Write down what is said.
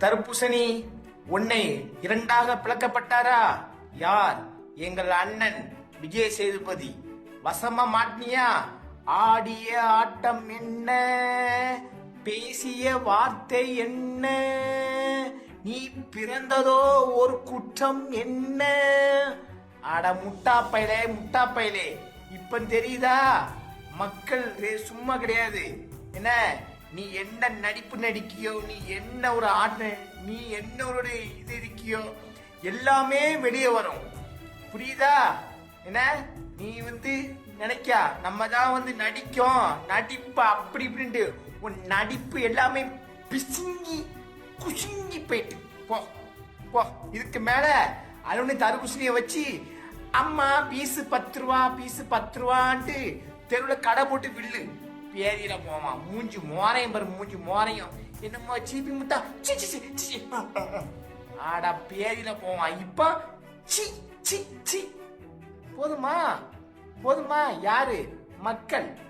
தர்பூசணி உன்னை இரண்டாக பிளக்கப்பட்டாரா? யார்? எங்கள் அண்ணன் விஜய் சேதுபதி. வசமா மாட்டினியா? ஆடிய ஆட்டம் என்ன, பேசிய வார்த்தை என்ன, நீ பிறந்ததோ ஒரு குற்றம் என்ன? அட முட்டா பயலே, இப்ப தெரியுதா? மக்கள் சும்மா கிடையாது. என்ன நீ என்ன நடிப்பு நடிக்கியோ, நீ என்ன ஒரு நீ என்ன ஒரு இது இருக்கியோ, எல்லாமே வெளியே வரும். புரியுதா? என்ன நீ நினைக்கா நம்ம தான் நடிக்கும், நடிப்பு அப்படி இப்படின்ட்டு உன் நடிப்பு எல்லாமே பிசுங்கி குசுங்கி போயிட்டு போ போ. இதுக்கு மேல அலுவலி தர்பூசணியை வச்சு அம்மா பீஸு 10 ரூபா, பீஸு 10 ரூபான்ட்டு தெருவில் கடை போட்டு வில்லு பேரியில போவான். மூஞ்சி மோரையும் பாரு, மூஞ்சி மோரையும் என்னமோ சீப்பி முட்டா ஆடா பேரியில போவான். இப்ப சி சி சி போதுமா? யாரு? மக்கள்